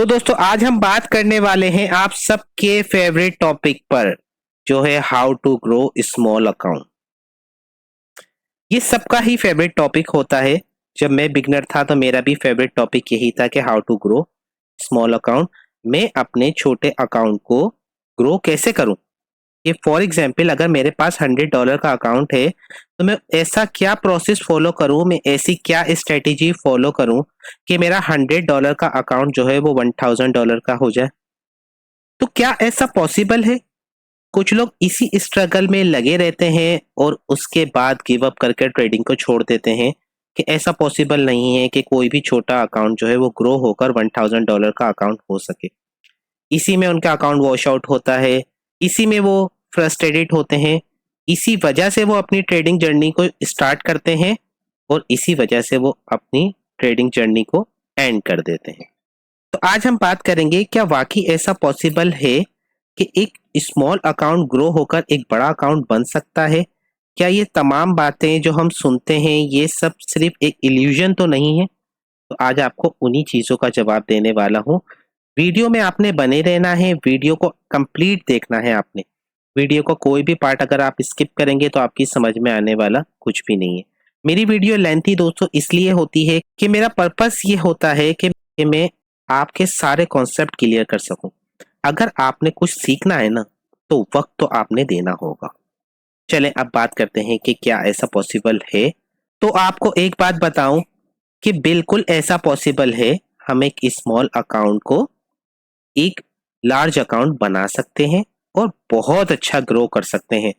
तो दोस्तों आज हम बात करने वाले हैं आप सबके फेवरेट टॉपिक पर, जो है how to grow small account. ये सबका ही फेवरेट टॉपिक होता है। जब मैं बिगनर था तो मेरा भी फेवरेट टॉपिक यही था कि how to grow small account. मैं अपने छोटे अकाउंट को ग्रो कैसे करूं। ये फॉर एग्जाम्पल अगर मेरे पास $100 का अकाउंट है तो मैं ऐसा क्या प्रोसेस फॉलो करूं, मैं ऐसी क्या स्ट्रेटेजी फॉलो करूं कि मेरा $100 का अकाउंट जो है वो $1000 का हो जाए। तो क्या ऐसा पॉसिबल है? कुछ लोग इसी स्ट्रगल में लगे रहते हैं और उसके बाद गिव अप करके ट्रेडिंग को छोड़ देते हैं कि ऐसा पॉसिबल नहीं है कि कोई भी छोटा अकाउंट जो है वो ग्रो होकर $1000 का अकाउंट हो सके। इसी में उनका अकाउंट वॉश आउट होता है, इसी में वो फ्रस्ट्रेटेड होते हैं, इसी वजह से वो अपनी ट्रेडिंग जर्नी को स्टार्ट करते हैं और इसी वजह से वो अपनी ट्रेडिंग जर्नी को एंड कर देते हैं। तो आज हम बात करेंगे क्या वाकई ऐसा पॉसिबल है कि एक स्मॉल अकाउंट ग्रो होकर एक बड़ा अकाउंट बन सकता है। क्या ये तमाम बातें जो हम सुनते हैं ये सब सिर्फ एक इल्यूजन तो नहीं है? तो आज आपको उन्हीं चीज़ों का जवाब देने वाला हूँ। वीडियो में आपने बने रहना है, वीडियो को कंप्लीट देखना है आपने। वीडियो का कोई भी पार्ट अगर आप स्किप करेंगे तो आपकी समझ में आने वाला कुछ भी नहीं है। मेरी वीडियो लेंथी दोस्तों इसलिए होती है कि मेरा पर्पस ये होता है कि मैं आपके सारे कॉन्सेप्ट क्लियर कर सकूं। अगर आपने कुछ सीखना है ना तो वक्त तो आपने देना होगा। चलें अब बात करते हैं कि क्या ऐसा पॉसिबल है। तो आपको एक बात बताऊं कि बिल्कुल ऐसा पॉसिबल है। हम एक स्मॉल अकाउंट को एक लार्ज अकाउंट बना सकते हैं और बहुत अच्छा ग्रो कर सकते हैं।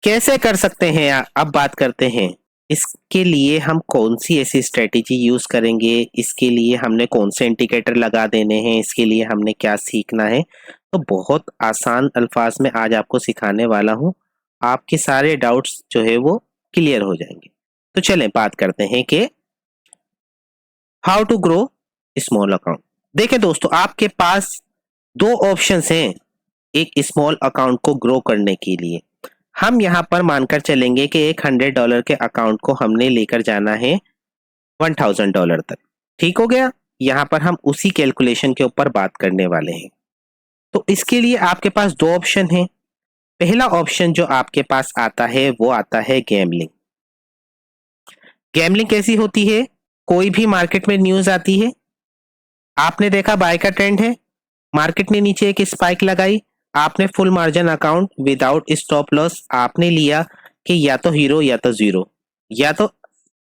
कैसे कर सकते हैं अब बात करते हैं। इसके लिए हम कौन सी ऐसी स्ट्रेटेजी यूज करेंगे, इसके लिए हमने कौन से इंडिकेटर लगा देने हैं, इसके लिए हमने क्या सीखना है। तो बहुत आसान अल्फाज में आज आपको सिखाने वाला हूँ। आपके सारे डाउट्स जो है वो क्लियर हो जाएंगे। तो चलें बात करते हैं कि how to grow small account. देखिए दोस्तों आपके पास दो ऑप्शंस हैं एक स्मॉल अकाउंट को ग्रो करने के लिए। हम यहाँ पर मानकर चलेंगे कि एक $100 के अकाउंट को हमने लेकर जाना है $1000 तक। ठीक हो गया। यहाँ पर हम उसी कैलकुलेशन के ऊपर बात करने वाले हैं। तो इसके लिए आपके पास दो ऑप्शन हैं। पहला ऑप्शन जो आपके पास आता है वो आता है गैम्बलिंग। गैम्बलिंग कैसी होती है? कोई भी मार्केट में न्यूज आती है, आपने देखा बाय का ट्रेंड है, मार्केट ने नीचे एक स्पाइक लगाई, आपने full margin account without stop loss आपने लिया कि या तो हीरो या तो जीरो, या तो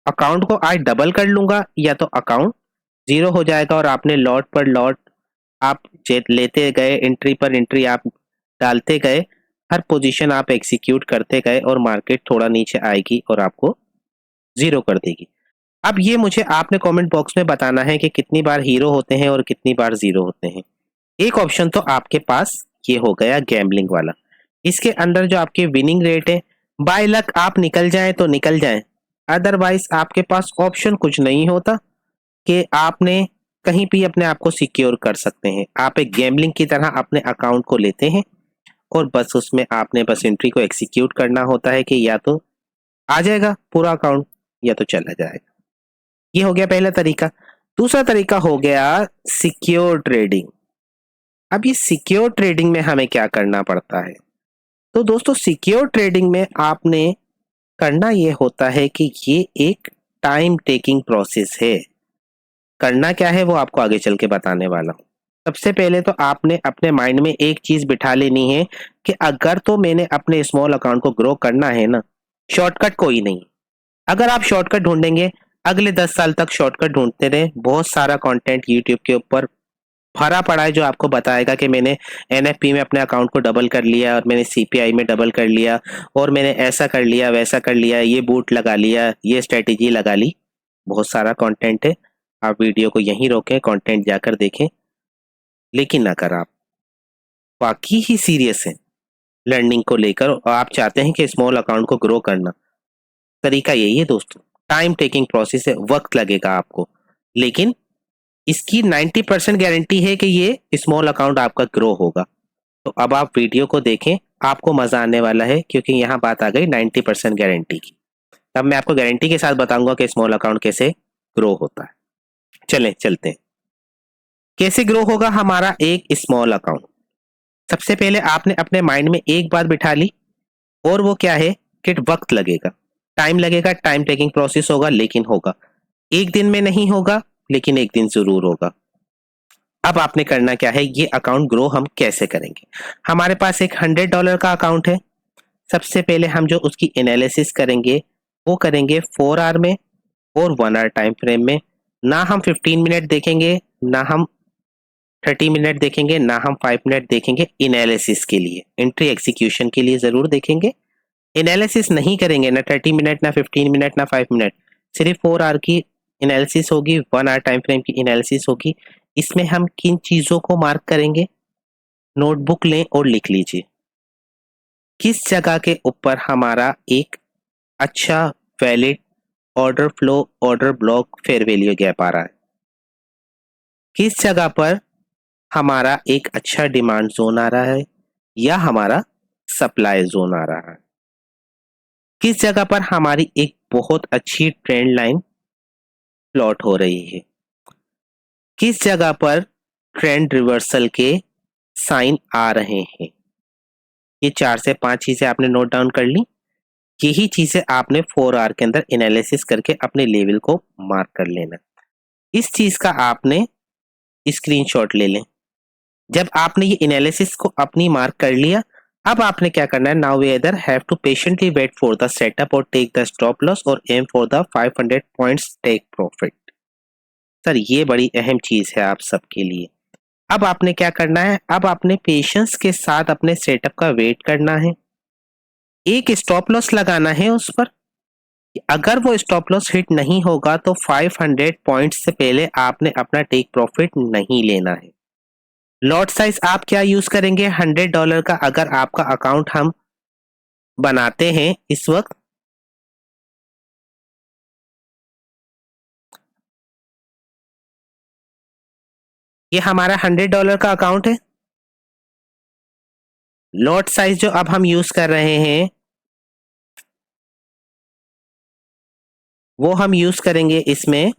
अकाउंट को आज डबल कर लूंगा या तो अकाउंट जीरो हो जाएगा। और आपने लॉट पर लॉट आप लेते गए, एंट्री पर एंट्री आप डालते गए, हर पोजीशन आप एग्जीक्यूट करते गए और मार्केट थोड़ा नीचे आएगी और आपको जीरो कर देगी। अब ये मुझे आपने कमेंट बॉक्स में बताना है कि कितनी बार हीरो होते हैं और कितनी बार जीरो होते हैं। एक ऑप्शन तो आपके पास ये हो गया गैम्बलिंग वाला। इसके अंदर जो आपके विनिंग रेट है, बाय लक आप निकल जाएं तो निकल जाएं, अदरवाइज आपके पास ऑप्शन कुछ नहीं होता कि आपने कहीं भी अपने आप को सिक्योर कर सकते हैं। आप एक गैम्बलिंग की तरह अपने अकाउंट को लेते हैं और बस उसमें आपने बस एंट्री को एग्जीक्यूट करना होता है कि या तो आ जाएगा पूरा अकाउंट या तो चला जाएगा। ये हो गया पहला तरीका। दूसरा तरीका हो गया सिक्योर ट्रेडिंग। अब ये सिक्योर ट्रेडिंग में हमें क्या करना पड़ता है? तो दोस्तों सिक्योर ट्रेडिंग में आपने करना ये होता है कि ये एक टाइम टेकिंग प्रोसेस है। करना क्या है वो आपको आगे चल के बताने वाला हूँ। सबसे पहले तो आपने अपने माइंड में एक चीज बिठा लेनी है कि अगर तो मैंने अपने स्मॉल अकाउंट को ग्रो करना है ना, शॉर्टकट कोई नहीं। अगर आप शॉर्टकट ढूंढेंगे, अगले 10 साल तक शॉर्टकट ढूंढते रहे, बहुत सारा कंटेंट यूट्यूब के ऊपर भरा पड़ा है जो आपको बताएगा कि मैंने एनएफपी में अपने अकाउंट को डबल कर लिया और मैंने सीपीआई में डबल कर लिया और मैंने ऐसा कर लिया वैसा कर लिया, ये बूट लगा लिया, ये स्ट्रेटेजी लगा ली। बहुत सारा कंटेंट है। आप वीडियो को यहीं रोकें, कंटेंट जाकर देखें। लेकिन अगर आप वाकई ही सीरियस हैं लर्निंग को लेकर और आप चाहते हैं कि स्मॉल अकाउंट को ग्रो करना, तरीका यही है दोस्तों। टाइम टेकिंग प्रोसेस है, वक्त लगेगा आपको, लेकिन इसकी 90% गारंटी है कि ये स्मॉल अकाउंट आपका ग्रो होगा। तो अब आप वीडियो को देखें, आपको मजा आने वाला है क्योंकि यहाँ बात आ गई 90% गारंटी की। तब मैं आपको गारंटी के साथ बताऊंगा कि स्मॉल अकाउंट कैसे ग्रो होता है। चलें चलते हैं। कैसे ग्रो होगा हमारा एक स्मॉल अकाउंट? सबसे पहले आपने अपने माइंड में एक बात बिठा ली, और वो क्या है कि वक्त लगेगा, टाइम लगेगा, टाइम टेकिंग प्रोसेस होगा, लेकिन होगा। एक दिन में नहीं होगा, लेकिन एक दिन जरूर होगा। अब आपने करना क्या है, ये अकाउंट ग्रो हम कैसे करेंगे? हमारे पास एक $100 का अकाउंट है। सबसे पहले हम जो उसकी एनालिसिस करेंगे वो करेंगे 4 आवर में और 1 आवर टाइम फ्रेम में। ना हम 15 मिनट देखेंगे, ना हम 30 मिनट देखेंगे, ना हम 5 मिनट देखेंगे। एनालिसिस के लिए, एंट्री एग्जीक्यूशन के लिए जरूर देखेंगे। एनालिसिस नहीं करेंगे, ना 30 मिनट, ना 15 मिनट, ना 5 मिनट। सिर्फ 4 आवर की एनालिसिस होगी, 1 आवर टाइम फ्रेम की एनालिसिस होगी। इसमें हम किन चीजों को मार्क करेंगे? नोटबुक लें और लिख लीजिए किस जगह के ऊपर हमारा एक अच्छा valid order flow, order block, fair value gap आ रहा है। किस जगह पर हमारा एक अच्छा डिमांड जोन आ रहा है या हमारा सप्लाई जोन आ रहा है। किस जगह पर हमारी एक बहुत अच्छी ट्रेंड लाइन प्लॉट हो रही है। किस जगह पर ट्रेंड रिवर्सल के साइन आ रहे हैं। ये 4 से 5 चीजें आपने नोट डाउन कर ली। यही चीजें आपने 4 आवर के अंदर एनालिसिस करके अपने लेवल को मार्क कर लेना। इस चीज का आपने स्क्रीनशॉट ले लें। जब आपने ये एनालिसिस को अपनी मार्क कर लिया, अब आपने क्या करना है, now we either have to patiently wait for the setup और टेक द स्टॉप लॉस और aim for the 500 points take profit. Sir ये बड़ी अहम चीज है आप सबके लिए। अब आपने क्या करना है, अब आपने पेशेंस के साथ अपने सेटअप का वेट करना है। एक स्टॉप लॉस लगाना है उस पर। अगर वो स्टॉप लॉस हिट नहीं होगा तो 500 पॉइंट्स से पहले आपने अपना टेक प्रॉफिट नहीं लेना है। लॉट साइज आप क्या यूज करेंगे, $100 का अगर आपका अकाउंट हम बनाते हैं इस वक्त, ये हमारा $100 का अकाउंट है। लॉट साइज जो अब हम यूज कर रहे हैं वो हम यूज करेंगे इसमें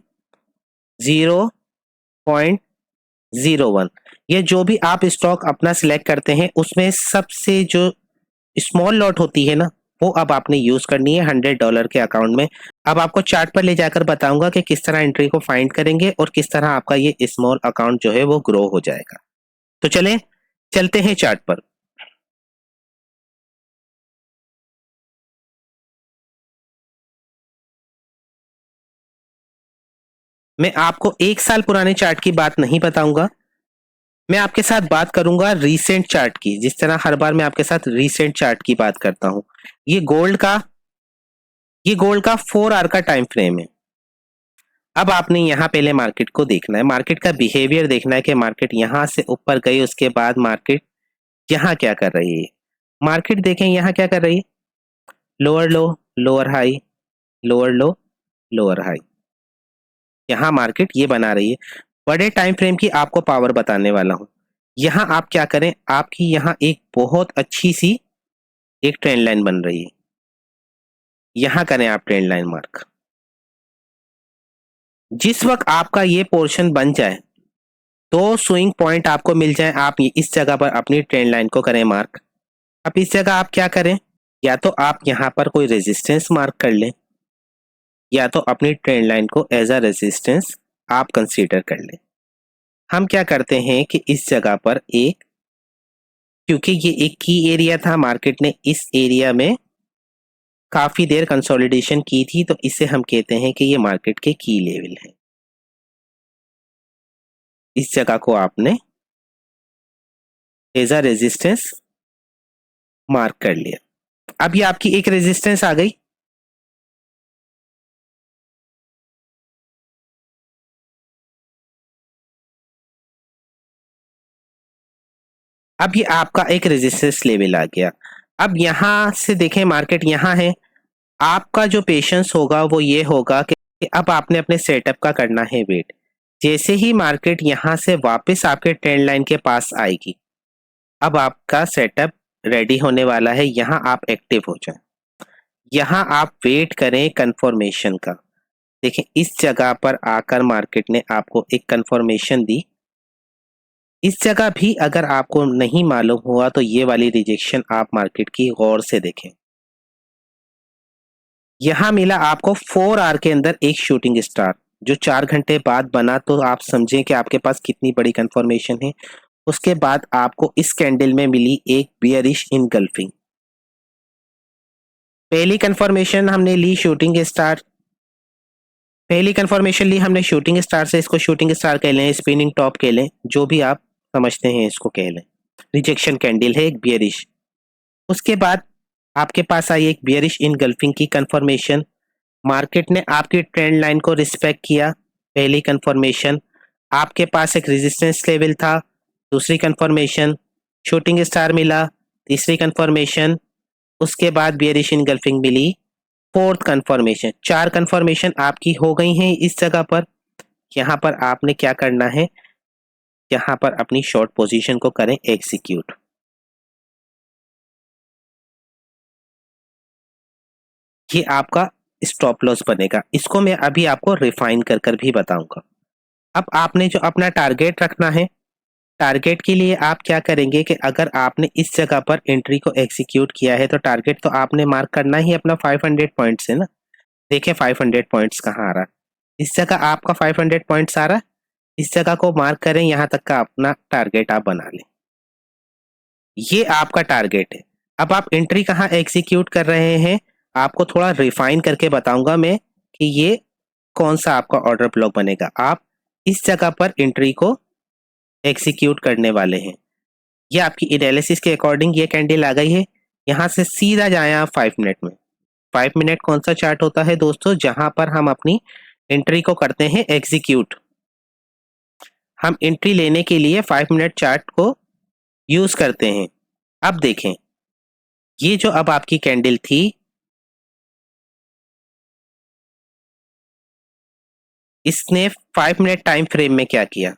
0.01। ये जो भी आप स्टॉक अपना सिलेक्ट करते हैं उसमें सबसे जो स्मॉल लॉट होती है ना, वो अब आपने यूज करनी है $100 के अकाउंट में। अब आपको चार्ट पर ले जाकर बताऊंगा कि किस तरह एंट्री को फाइंड करेंगे और किस तरह आपका ये स्मॉल अकाउंट जो है वो ग्रो हो जाएगा। तो चलें, चलते हैं चार्ट पर। मैं आपको 1 साल पुराने चार्ट की बात नहीं बताऊंगा, मैं आपके साथ बात करूंगा रीसेंट चार्ट की, जिस तरह हर बार मैं आपके साथ रीसेंट चार्ट की बात करता हूं। ये गोल्ड का ये गोल्ड का 4 आवर का टाइम फ्रेम है। अब आपने यहाँ पहले मार्केट को देखना है, मार्केट का बिहेवियर देखना है कि मार्केट यहाँ से ऊपर गई, उसके बाद मार्केट यहाँ क्या कर रही है। मार्केट देखें यहाँ क्या कर रही है, लोअर लो, लोअर हाई, लोअर लो, लोअर हाई। यहाँ मार्केट ये बना रही है। बड़े टाइम फ्रेम की आपको पावर बताने वाला हूँ। यहाँ आप क्या करें, आपकी यहाँ एक बहुत अच्छी सी एक ट्रेंड लाइन बन रही है। यहाँ करें आप ट्रेंड लाइन मार्क। जिस वक्त आपका ये पोर्शन बन जाए, तो स्विंग पॉइंट आपको मिल जाए, आप इस जगह पर अपनी ट्रेंड लाइन को करें मार्क। अब इस जगह आप क्या करें, या तो आप यहाँ पर कोई रेजिस्टेंस मार्क कर लें, या तो अपनी ट्रेंड लाइन को एज अ रेजिस्टेंस आप कंसीडर कर लें। हम क्या करते हैं कि इस जगह पर एक, क्योंकि ये एक की एरिया था, मार्केट ने इस एरिया में काफी देर कंसोलिडेशन की थी, तो इसे हम कहते हैं कि ये मार्केट के की लेवल है। इस जगह को आपने एज अ रेजिस्टेंस मार्क कर लिया। अब ये आपकी एक रेजिस्टेंस आ गई। अब ये आपका एक रेजिस्टेंस लेवल आ गया। अब यहां से देखें, मार्केट यहाँ है। आपका जो पेशेंस होगा वो ये होगा कि अब आपने अपने सेटअप का करना है वेट। जैसे ही मार्केट यहाँ से वापस आपके ट्रेंड लाइन के पास आएगी, अब आपका सेटअप रेडी होने वाला है। यहाँ आप एक्टिव हो जाए, यहाँ आप वेट करें कंफर्मेशन का। देखें इस जगह पर आकर मार्केट ने आपको एक कंफर्मेशन दी इस जगह भी अगर आपको नहीं मालूम हुआ तो ये वाली रिजेक्शन आप मार्केट की गौर से देखें। यहाँ मिला आपको 4 आवर के अंदर एक शूटिंग स्टार जो 4 घंटे बाद बना, तो आप समझें कि आपके पास कितनी बड़ी कंफर्मेशन है। उसके बाद आपको इस कैंडल में मिली एक बियरिश इनगल्फिंग। पहली कंफर्मेशन हमने ली शूटिंग स्टार, पहली कंफर्मेशन ली हमने शूटिंग स्टार से, इसको शूटिंग स्टार कह लें, स्पिनिंग टॉप कह लें, जो भी आप समझते हैं इसको कह लें। रिजेक्शन कैंडल है एक बियरिश। उसके बाद आपके पास आई एक बियरिश इनगल्फिंग की कंफर्मेशन। मार्केट ने आपकी ट्रेंड लाइन को रिस्पेक्ट किया, पहली कंफर्मेशन। आपके पास एक रेजिस्टेंस लेवल था, दूसरी कंफर्मेशन। शूटिंग स्टार मिला, तीसरी कंफर्मेशन। उसके बाद बियरिश इनगल्फिंग मिली, फोर्थ कंफर्मेशन। 4 कंफर्मेशन आपकी हो गई हैं इस जगह पर। यहाँ पर आपने क्या करना है, यहाँ पर अपनी शॉर्ट पोजीशन को करें एग्जीक्यूट। ये आपका स्टॉप लॉस बनेगा। इसको मैं अभी आपको रिफाइन कर कर भी बताऊंगा। अब आपने जो अपना टारगेट रखना है, टारगेट के लिए आप क्या करेंगे कि अगर आपने इस जगह पर एंट्री को एग्जीक्यूट किया है तो टारगेट तो आपने मार्क करना ही अपना 500 पॉइंट्स है ना। देखिए 500 पॉइंट्स कहाँ आ रहा है, इस जगह आपका 500 पॉइंट्स आ रहा है। इस जगह को मार्क करें, यहाँ तक का अपना टारगेट आप बना लें। ये आपका टारगेट है। अब आप एंट्री कहाँ एग्जीक्यूट कर रहे हैं, आपको थोड़ा रिफाइन करके बताऊंगा मैं कि ये कौन सा आपका ऑर्डर ब्लॉक बनेगा। आप इस जगह पर एंट्री को एग्जीक्यूट करने वाले हैं। ये आपकी एनालिसिस के अकॉर्डिंग ये कैंडल आ गई है। यहाँ से सीधा जाएं आप 5 मिनट में। 5 मिनट कौन सा चार्ट होता है दोस्तों, जहां पर हम अपनी एंट्री को करते हैं एग्जीक्यूट। हम एंट्री लेने के लिए 5 मिनट चार्ट को यूज करते हैं। अब देखें, ये जो अब आपकी कैंडल थी, इसने 5 मिनट टाइम फ्रेम में क्या किया,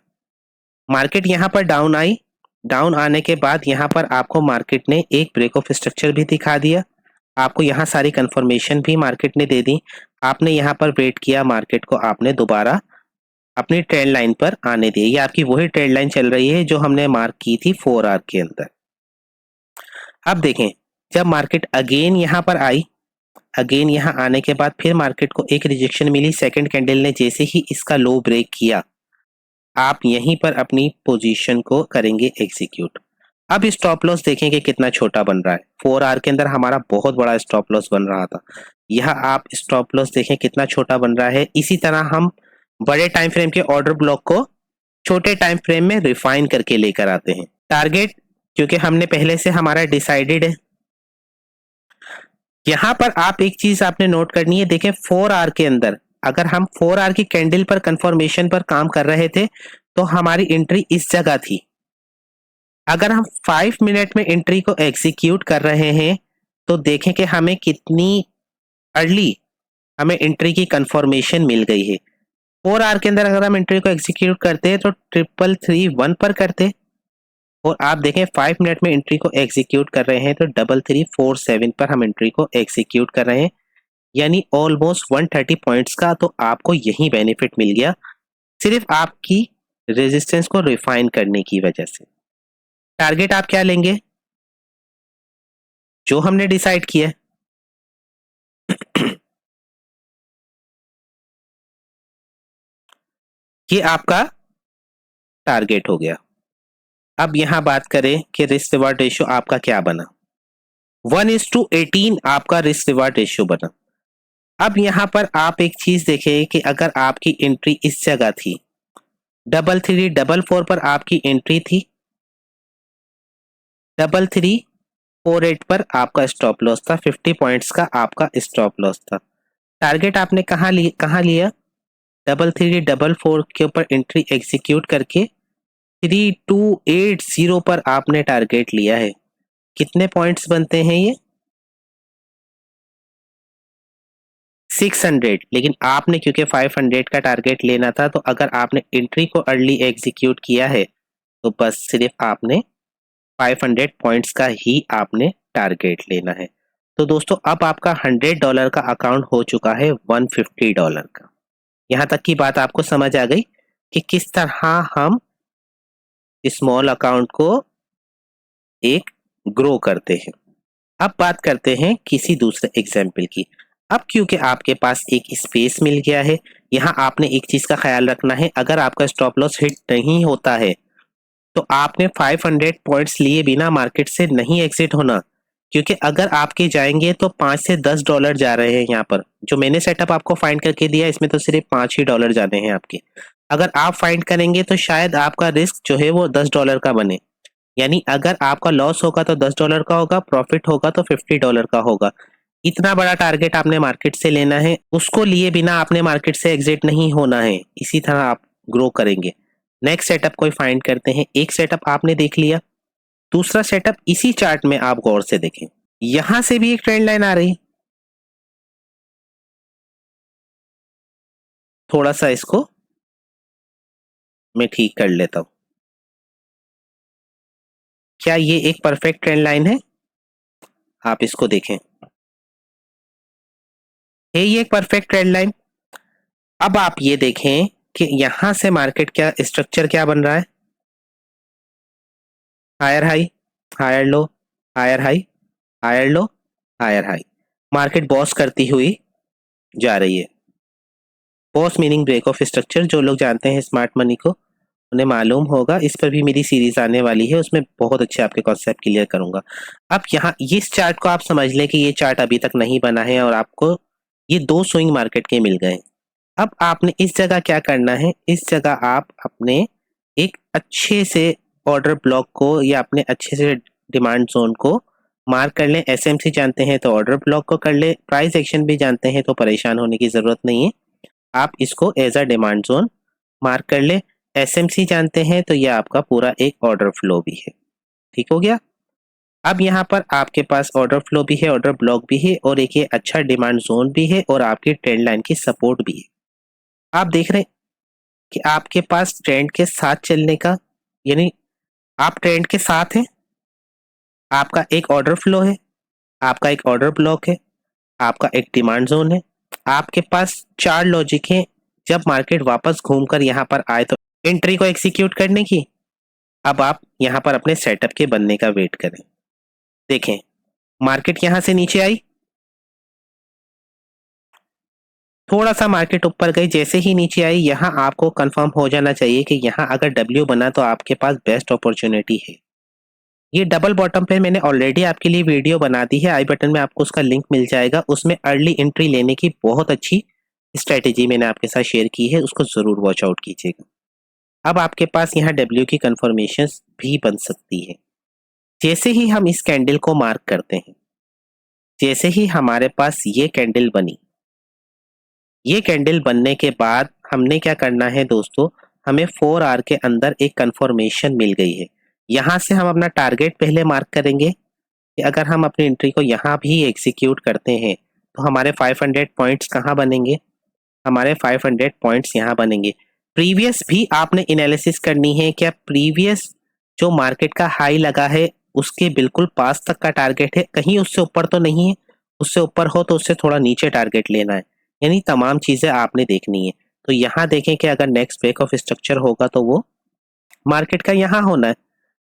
मार्केट यहाँ पर डाउन आई। डाउन आने के बाद यहाँ पर आपको मार्केट ने एक ब्रेक ऑफ स्ट्रक्चर भी दिखा दिया। आपको यहाँ सारी कंफर्मेशन भी मार्केट ने दे दी। आपने यहाँ पर वेट किया, मार्केट को आपने दोबारा अपनी ट्रेंड लाइन पर आने दी। ये आपकी वही ट्रेंड लाइन चल रही है जो हमने मार्क की थी 4 आवर के अंदर। अब देखें, जब मार्केट अगेन यहाँ पर आई, अगेन यहाँ आने के बाद फिर मार्केट को एक रिजेक्शन मिली। सेकंड कैंडल ने जैसे ही इसका लो ब्रेक किया, आप यहीं पर अपनी पोजीशन को करेंगे एग्जीक्यूट। अब स्टॉप लॉस देखें कि कितना छोटा बन रहा है। 4 आवर के अंदर हमारा बहुत बड़ा स्टॉप लॉस बन रहा था, यह आप स्टॉप लॉस देखें कितना छोटा बन रहा है। इसी तरह हम बड़े टाइम फ्रेम के ऑर्डर ब्लॉक को छोटे टाइम फ्रेम में रिफाइन करके लेकर आते हैं। टारगेट क्योंकि हमने पहले से हमारा डिसाइडेड है। यहाँ पर आप एक चीज आपने नोट करनी है, देखें 4 आवर के अंदर अगर हम 4 आवर की कैंडल पर कंफर्मेशन पर काम कर रहे थे तो हमारी एंट्री इस जगह थी। अगर हम 5 मिनट में एंट्री को एग्जीक्यूट कर रहे हैं तो देखें कि हमें कितनी अर्ली हमें एंट्री की कंफर्मेशन मिल गई है। 4 आवर के अंदर अगर हम एंट्री को एग्जीक्यूट करते हैं तो 3331 पर करते, और आप देखें 5 मिनट में एंट्री को एग्जीक्यूट कर रहे हैं तो 3347 पर हम एंट्री को एग्जीक्यूट कर रहे हैं, यानी ऑलमोस्ट 130 पॉइंट्स का तो आपको यही बेनिफिट मिल गया, सिर्फ आपकी रेजिस्टेंस को रिफाइन करने की वजह से। टारगेट आप क्या लेंगे, जो हमने डिसाइड किया है। ये आपका टारगेट हो गया। अब यहां बात करें कि रिस्क रिवार्ड रेशियो आपका क्या बना। 1:18 आपका रिस्क रिवार्ड रेशियो बना। अब यहां पर आप एक चीज देखें कि अगर आपकी एंट्री इस जगह थी, 3344 पर आपकी एंट्री थी, 3348 पर आपका स्टॉप लॉस था, 50 पॉइंट्स का आपका स्टॉप लॉस था। टारगेट आपने कहाँ लिया, 3344 के ऊपर एंट्री एग्जीक्यूट करके 3280 पर आपने टारगेट लिया है। कितने पॉइंट्स बनते हैं ये, 600। लेकिन आपने क्योंकि 500 का टारगेट लेना था, तो अगर आपने एंट्री को अर्ली एग्जीक्यूट किया है तो बस सिर्फ आपने 500 पॉइंट्स का ही आपने टारगेट लेना है। तो दोस्तों अब आपका $100 का अकाउंट हो चुका है $150 का। यहाँ तक की बात आपको समझ आ गई कि किस तरह हम स्मॉल अकाउंट को एक ग्रो करते हैं। अब बात करते हैं किसी दूसरे एग्जाम्पल की। अब क्योंकि आपके पास एक स्पेस मिल गया है, यहाँ आपने एक चीज का ख्याल रखना है, अगर आपका स्टॉप लॉस हिट नहीं होता है तो आपने 500 पॉइंट्स लिए बिना मार्केट से नहीं एग्जिट होना, क्योंकि अगर आपके जाएंगे तो $5 से $10 जा रहे हैं। यहाँ पर जो मैंने सेटअप आपको फाइंड करके दिया इसमें तो सिर्फ $5 ही जाने हैं आपके। अगर आप फाइंड करेंगे तो शायद आपका रिस्क जो है वो $10 का बने, यानी अगर आपका लॉस होगा तो $10 का होगा, प्रॉफिट होगा तो $50 का होगा। इतना बड़ा टारगेट आपने मार्केट से लेना है, उसको लिए बिना आपने मार्केट से एग्जिट नहीं होना है। इसी तरह आप ग्रो करेंगे। नेक्स्ट सेटअप कोई फाइंड करते हैं। एक सेटअप आपने देख लिया, दूसरा सेटअप इसी चार्ट में आप गौर से देखें, यहां से भी एक ट्रेंड लाइन आ रही। थोड़ा सा इसको मैं ठीक कर लेता हूं। क्या ये एक परफेक्ट ट्रेंड लाइन है? आप इसको देखें, है ये एक परफेक्ट ट्रेंड लाइन। अब आप ये देखें कि यहां से मार्केट क्या स्ट्रक्चर क्या बन रहा है, higher high, higher low, higher high, higher low, higher high. Market BOS करती हुई जा रही है। BOS meaning break of structure. जो लोग जानते हैं स्मार्ट मनी को उन्हें मालूम होगा, इस पर भी मेरी सीरीज आने वाली है, उसमें बहुत अच्छे आपके कॉन्सेप्ट क्लियर करूंगा। अब यहाँ इस चार्ट को आप समझ लें कि ये चार्ट अभी तक नहीं बना है और आपको ये दो स्विंग मार्केट के मिल गए। अब आपने इस जगह क्या करना है, इस जगह आप अपने एक अच्छे से ऑर्डर ब्लॉक को या अपने अच्छे से डिमांड जोन को मार्क कर लें। एसएमसी जानते हैं तो ऑर्डर ब्लॉक को कर ले, प्राइस एक्शन भी जानते हैं तो परेशान होने की जरूरत नहीं है, आप इसको as a demand zone mark कर ले। एसएमसी जानते हैं तो यह आपका पूरा एक ऑर्डर फ्लो भी है। ठीक हो गया। अब यहाँ पर आपके पास ऑर्डर फ्लो भी है, ऑर्डर ब्लॉक भी है और एक ये अच्छा डिमांड जोन भी है और आपकी ट्रेंड लाइन की सपोर्ट भी है। आप देख रहे हैं कि आपके पास ट्रेंड के साथ चलने का, यानी आप ट्रेंड के साथ हैं, आपका एक ऑर्डर फ्लो है, आपका एक ऑर्डर ब्लॉक है, आपका एक डिमांड जोन है, आपके पास चार लॉजिक है जब मार्केट वापस घूमकर यहाँ पर आए तो एंट्री को एग्जीक्यूट करने की। अब आप यहाँ पर अपने सेटअप के बनने का वेट करें। देखें मार्केट यहाँ से नीचे आई, थोड़ा सा मार्केट ऊपर गई, जैसे ही नीचे आई यहाँ आपको कंफर्म हो जाना चाहिए कि यहाँ अगर डब्ल्यू बना तो आपके पास बेस्ट अपॉर्चुनिटी है। ये डबल बॉटम पे मैंने ऑलरेडी आपके लिए वीडियो बना दी है, आई बटन में आपको उसका लिंक मिल जाएगा। उसमें अर्ली एंट्री लेने की बहुत अच्छी स्ट्रेटेजी मैंने आपके साथ शेयर की है, उसको जरूर वॉच आउट कीजिएगा। अब आपके पास यहाँ डब्ल्यू की कंफर्मेशन भी बन सकती है। जैसे ही हम इस कैंडल को मार्क करते हैं, जैसे ही हमारे पास ये कैंडल बनी, ये कैंडल बनने के बाद हमने क्या करना है दोस्तों, हमें 4 आवर के अंदर एक कंफर्मेशन मिल गई है। यहाँ से हम अपना टारगेट पहले मार्क करेंगे कि अगर हम अपनी एंट्री को यहाँ भी एग्जीक्यूट करते हैं तो हमारे 500 पॉइंट्स कहाँ बनेंगे, हमारे 500 पॉइंट्स यहाँ बनेंगे। प्रीवियस भी आपने एनालिसिस करनी है, क्या प्रीवियस जो मार्केट का हाई लगा है उसके बिल्कुल पास तक का टारगेट है, कहीं उससे ऊपर तो नहीं है, उससे ऊपर हो तो उससे थोड़ा नीचे टारगेट लेना है, यानी तमाम चीजें आपने देखनी है। तो यहाँ देखें कि अगर नेक्स्ट ब्रेक ऑफ स्ट्रक्चर होगा तो वो मार्केट का यहाँ होना है,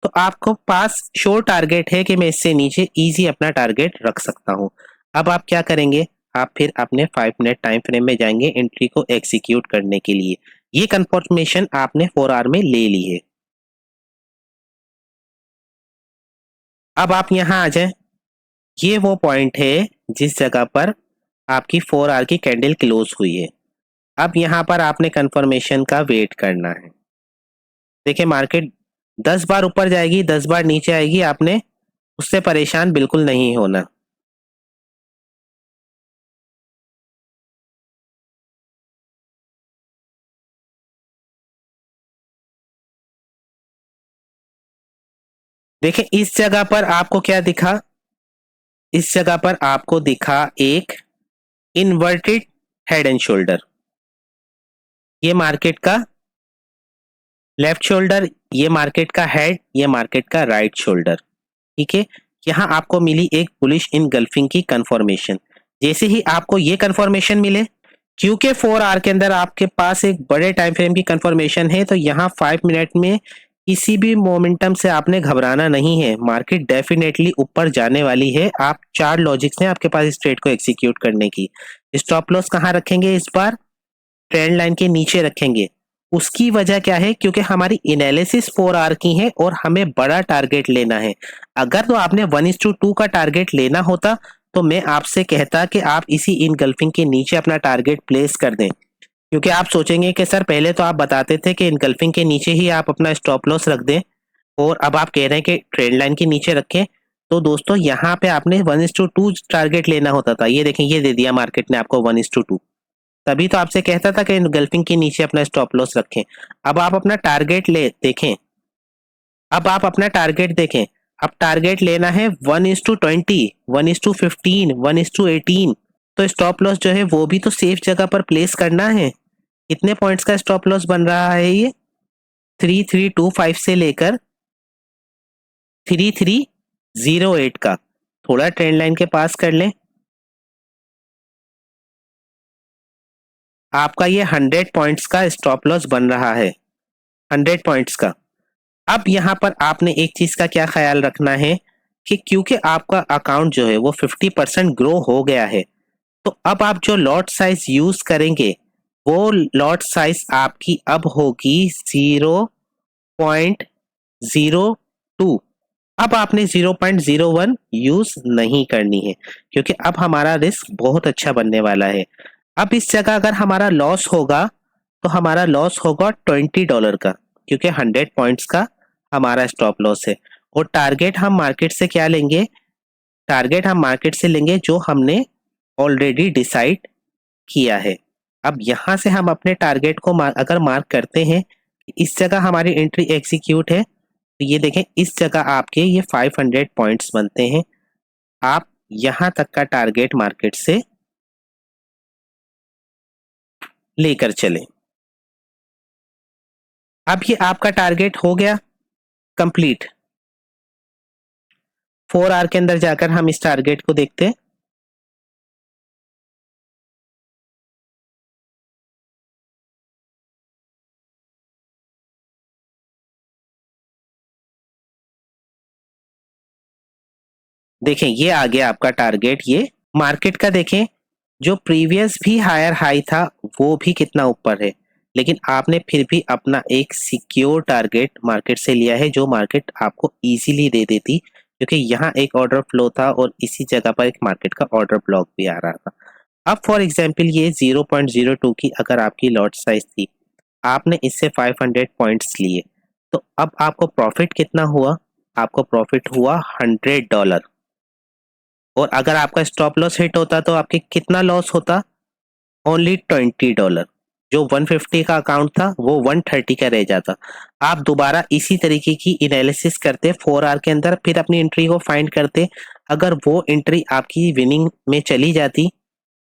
तो आपको पास श्योर टारगेट है कि मैं इससे नीचे इजी अपना टारगेट रख सकता हूँ। अब आप क्या करेंगे, आप फिर अपने 5 मिनट टाइम फ्रेम में जाएंगे एंट्री को एग्जीक्यूट करने के लिए। ये कंफर्मेशन आपने 4 आवर में ले ली है। अब आप यहाँ आ जाए, ये वो पॉइंट है जिस जगह पर आपकी 4 आवर की कैंडल क्लोज हुई है। अब यहाँ पर आपने कंफर्मेशन का वेट करना है। देखिए मार्केट 10 बार ऊपर जाएगी, 10 बार नीचे आएगी, आपने उससे परेशान बिल्कुल नहीं होना। देखिए इस जगह पर आपको क्या दिखा, इस जगह पर आपको दिखा एक इन्वर्टेड हेड एंड शोल्डर। ये मार्केट का लेफ्ट शोल्डर, ये मार्केट का हेड, ये मार्केट का राइट शोल्डर। ठीक है, यहाँ आपको मिली एक बुलिश इनगल्फिंग की कंफर्मेशन। जैसे ही आपको ये कंफर्मेशन मिले, क्योंकि 4 आवर के अंदर आपके पास एक बड़े टाइम फ्रेम की कंफर्मेशन है, तो यहाँ 5 मिनट में किसी भी मोमेंटम से आपने घबराना नहीं है, मार्केट डेफिनेटली ऊपर जाने वाली है। आप 4 लॉजिक्स हैं आपके पास इस ट्रेड को एग्जीक्यूट करने की। स्टॉप लॉस कहाँ रखेंगे इस बार? ट्रेंड लाइन के नीचे रखेंगे। उसकी वजह क्या है? क्योंकि हमारी एनालिसिस 4 आवर की है और हमें बड़ा टारगेट लेना है। अगर तो आपने 1:2 का टारगेट लेना होता तो मैं आपसे कहता कि आप इसी इनगल्फिंग के नीचे अपना टारगेट प्लेस कर दें, क्योंकि आप सोचेंगे कि सर पहले तो आप बताते थे कि इनगल्फिंग के नीचे ही आप अपना स्टॉप लॉस रख दें और अब आप कह रहे हैं कि ट्रेंड लाइन के नीचे रखें। तो दोस्तों यहाँ पे आपने 1:2 टारगेट लेना होता था। ये देखें, ये दे दिया मार्केट ने आपको 1:2। तभी तो आपसे कहता था कि इनगल्फिंग के नीचे अपना स्टॉप लॉस रखें। अब आप अपना टारगेट ले देखें, अब आप अपना टारगेट देखें। अब टारगेट लेना है 1:20, 1:15, 1:18। तो स्टॉप लॉस जो है वो भी तो सेफ जगह पर प्लेस करना है। कितने पॉइंट्स का स्टॉप लॉस बन रहा है ये? 3325 से लेकर 3308 का। थोड़ा ट्रेंड लाइन के पास कर लें। आपका ये 100 पॉइंट्स का स्टॉप लॉस बन रहा है, 100 पॉइंट्स का। अब यहाँ पर आपने एक चीज का क्या ख्याल रखना है कि क्योंकि आपका अकाउंट जो है वो 50% ग्रो हो गया है, तो अब आप जो लॉट साइज यूज करेंगे वो लॉट साइज आपकी अब होगी 0.02। अब आपने 0.01 यूज नहीं करनी है, क्योंकि अब हमारा रिस्क बहुत अच्छा बनने वाला है। अब इस जगह अगर हमारा लॉस होगा तो हमारा लॉस होगा $20 का, क्योंकि 100 पॉइंट्स का हमारा स्टॉप लॉस है। और टारगेट हम मार्केट से क्या लेंगे? टारगेट हम मार्केट से लेंगे जो हमने ऑलरेडी डिसाइड किया है। अब यहाँ से हम अपने टारगेट को अगर मार्क करते हैं, इस जगह हमारी एंट्री एग्जीक्यूट है, तो ये देखें इस जगह आपके ये 500 पॉइंट्स बनते हैं। आप यहाँ तक का टारगेट मार्केट से लेकर चलें। अब ये आपका टारगेट हो गया कंप्लीट। 4 आवर के अंदर जाकर हम इस टारगेट को देखते हैं। देखें ये आ गया आपका टारगेट। ये मार्केट का देखें, जो प्रीवियस भी हायर हाई था वो भी कितना ऊपर है, लेकिन आपने फिर भी अपना एक सिक्योर टारगेट मार्केट से लिया है जो मार्केट आपको इजीली दे देती, क्योंकि यहाँ एक ऑर्डर फ्लो था और इसी जगह पर एक मार्केट का ऑर्डर ब्लॉक भी आ रहा था। अब फॉर एग्जांपल ये 0.02 की अगर आपकी लॉट साइज थी, आपने इससे 500 पॉइंट्स लिए, तो अब आपको प्रॉफिट कितना हुआ? आपको प्रॉफिट हुआ $100। और अगर आपका स्टॉप लॉस हिट होता तो आपके कितना लॉस होता? ओनली $20। जो 150 का अकाउंट था वो 130 का रह जाता। आप दोबारा इसी तरीके की एनालिसिस करते 4 आवर के अंदर, फिर अपनी एंट्री को फाइंड करते। अगर वो एंट्री आपकी विनिंग में चली जाती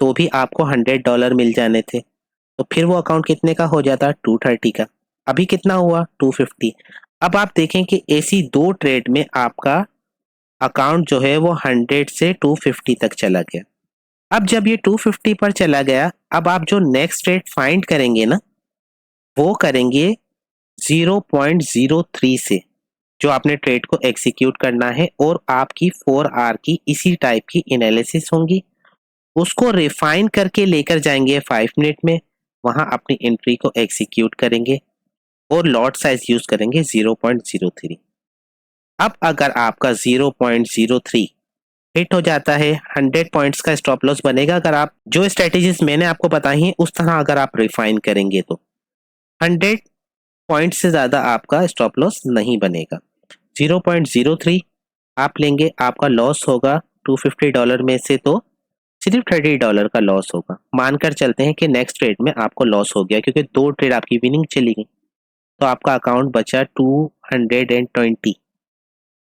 तो भी आपको $100 मिल जाने थे। तो फिर वो अकाउंट कितने का हो जाता? 230 का। अभी कितना हुआ? 250। अब आप देखें कि ऐसी दो ट्रेड में आपका अकाउंट जो है वो 100 से 250 तक चला गया। अब जब ये 250 पर चला गया, अब आप जो नेक्स्ट रेट फाइंड करेंगे ना, वो करेंगे 0.03 से, जो आपने ट्रेड को एग्जीक्यूट करना है। और आपकी 4 आवर की इसी टाइप की एनालिसिस होंगी, उसको रिफाइन करके लेकर जाएंगे 5 मिनट में, वहां अपनी एंट्री को एग्जीक्यूट करेंगे और लॉट साइज यूज करेंगे 0.03। अब अगर आपका 0.03 हिट हो जाता है, 100 पॉइंट्स का स्टॉप लॉस बनेगा। अगर आप जो स्ट्रेटेजीज मैंने आपको बताई हैं उस तरह अगर आप रिफाइन करेंगे तो 100 पॉइंट से ज्यादा आपका स्टॉप लॉस नहीं बनेगा। 0.03 आप लेंगे, आपका लॉस होगा $250 में से तो सिर्फ $30 का लॉस होगा। मानकर चलते हैं कि नेक्स्ट ट्रेड में आपको लॉस हो गया, क्योंकि दो ट्रेड आपकी विनिंग चली गई, तो आपका अकाउंट बचा 220।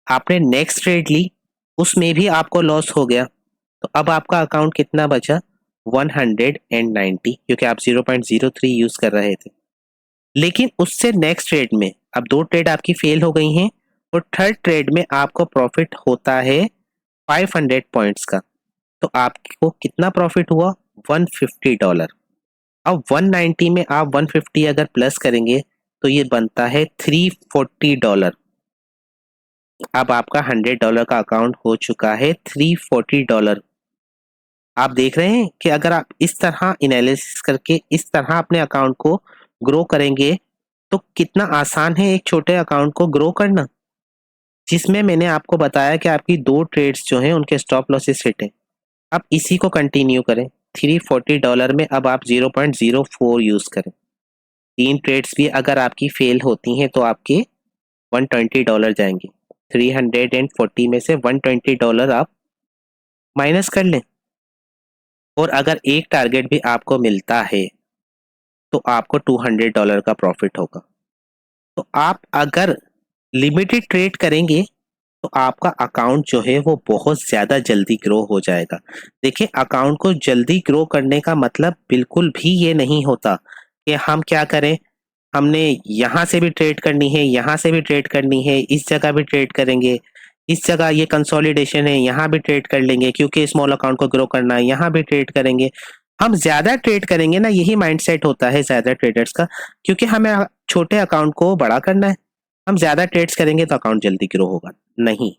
आपने नेक्स्ट ट्रेड ली, उसमें भी आपको लॉस हो गया, तो अब आपका अकाउंट कितना बचा? 190, क्योंकि आप 0.03 यूज कर रहे थे। लेकिन उससे नेक्स्ट ट्रेड में अब दो ट्रेड आपकी फेल हो गई हैं और थर्ड ट्रेड में आपको प्रॉफिट होता है 500 पॉइंट्स का। तो आपको कितना प्रॉफिट हुआ? $150। अब 190 में आप 150 अगर प्लस करेंगे तो ये बनता है $340। अब आपका $100 का अकाउंट हो चुका है $340। आप देख रहे हैं कि अगर आप इस तरह एनालिसिस करके इस तरह अपने अकाउंट को ग्रो करेंगे तो कितना आसान है एक छोटे अकाउंट को ग्रो करना, जिसमें मैंने आपको बताया कि आपकी 2 ट्रेड्स जो हैं उनके स्टॉप लॉसेस हिट हैं। अब इसी को कंटिन्यू करें। $340 में अब आप 0.04 यूज करें। 3 ट्रेड्स भी अगर आपकी फेल होती हैं तो आपके $120 जाएंगे। 340 में से $120 आप माइनस कर लें। और अगर एक टारगेट भी आपको मिलता है तो आपको $200 का प्रॉफिट होगा। तो आप अगर लिमिटेड ट्रेड करेंगे तो आपका अकाउंट जो है वो बहुत ज़्यादा जल्दी ग्रो हो जाएगा। देखिए, अकाउंट को जल्दी ग्रो करने का मतलब बिल्कुल भी ये नहीं होता कि हम क्या करें, हमने यहाँ से भी ट्रेड करनी है, यहाँ से भी ट्रेड करनी है, इस जगह भी ट्रेड करेंगे, इस जगह ये कंसोलिडेशन है यहाँ भी ट्रेड कर लेंगे क्योंकि स्मॉल अकाउंट को ग्रो करना है, यहाँ भी ट्रेड करेंगे। हम ज्यादा ट्रेड करेंगे ना, यही माइंडसेट होता है ज्यादा ट्रेडर्स का, क्योंकि हमें छोटे अकाउंट को बड़ा करना है। हम ज्यादा ट्रेड्स करेंगे तो अकाउंट जल्दी ग्रो होगा नहीं।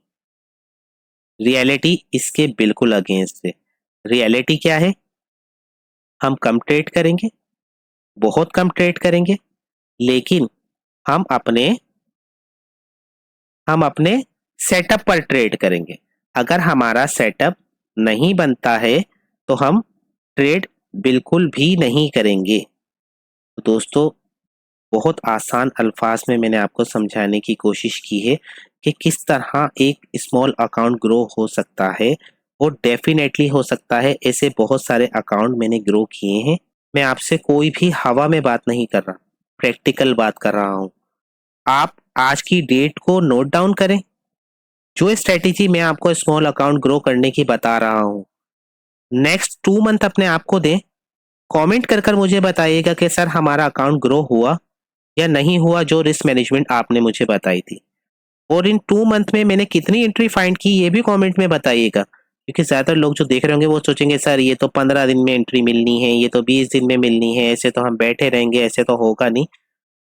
रियलिटी इसके बिल्कुल अगेंस्ट है। रियलिटी क्या है, हम कम ट्रेड करेंगे, बहुत कम ट्रेड करेंगे, लेकिन हम अपने हम अपने सेटअप पर ट्रेड करेंगे। अगर हमारा सेटअप नहीं बनता है तो हम ट्रेड बिल्कुल भी नहीं करेंगे। तो दोस्तों, बहुत आसान अल्फाज में मैंने आपको समझाने की कोशिश की है कि किस तरह एक स्मॉल अकाउंट ग्रो हो सकता है, और डेफिनेटली हो सकता है। ऐसे बहुत सारे अकाउंट मैंने ग्रो किए हैं। मैं आपसे कोई भी हवा में बात नहीं कर रहा, प्रैक्टिकल बात कर रहा हूँ। आप आज की डेट को नोट डाउन करें। जो स्ट्रेटेजी मैं आपको स्मॉल अकाउंट ग्रो करने की बता रहा हूँ, नेक्स्ट 2 मंथ अपने आप को दें। कमेंट कर कर मुझे बताइएगा कि सर हमारा अकाउंट ग्रो हुआ या नहीं हुआ, जो रिस्क मैनेजमेंट आपने मुझे बताई थी। और इन 2 मंथ में मैंने कितनी एंट्री फाइंड की ये भी कमेंट में बताइएगा, क्योंकि ज़्यादातर लोग जो देख रहे होंगे वो सोचेंगे सर ये तो 15 दिन में एंट्री मिलनी है, ये तो 20 दिन में मिलनी है, ऐसे तो हम बैठे रहेंगे, ऐसे तो होगा नहीं।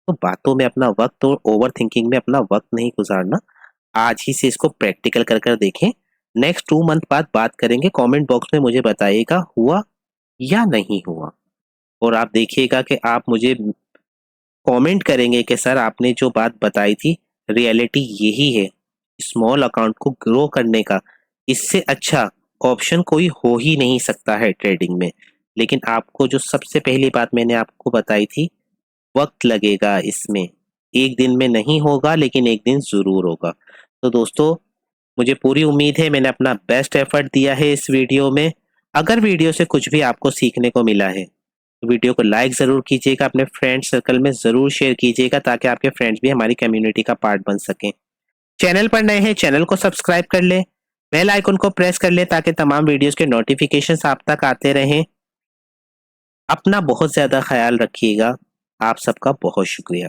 तो बातों में अपना वक्त और ओवर थिंकिंग में अपना वक्त नहीं गुजारना। आज ही से इसको प्रैक्टिकल कर कर देखें। नेक्स्ट 2 मंथ बाद बात करेंगे। कमेंट बॉक्स में मुझे बताइएगा हुआ या नहीं हुआ। और आप देखिएगा कि आप मुझे कमेंट करेंगे कि सर आपने जो बात बताई थी रियलिटी यही है, स्मॉल अकाउंट को ग्रो करने का इससे अच्छा ऑप्शन कोई हो ही नहीं सकता है ट्रेडिंग में। लेकिन आपको जो सबसे पहली बात मैंने आपको बताई थी, वक्त लगेगा इसमें, एक दिन में नहीं होगा लेकिन एक दिन जरूर होगा। तो दोस्तों, मुझे पूरी उम्मीद है मैंने अपना बेस्ट एफर्ट दिया है इस वीडियो में। अगर वीडियो से कुछ भी आपको सीखने को मिला है तो वीडियो को लाइक ज़रूर कीजिएगा, अपने फ्रेंड सर्कल में ज़रूर शेयर कीजिएगा ताकि आपके फ्रेंड्स भी हमारी कम्युनिटी का पार्ट बन सकें। चैनल पर नए हैं, चैनल को सब्सक्राइब कर लें, बेल आइकन को प्रेस कर लें ताकि तमाम वीडियोस के नोटिफिकेशंस आप तक आते रहें। अपना बहुत ज़्यादा ख्याल रखिएगा। आप सबका बहुत शुक्रिया।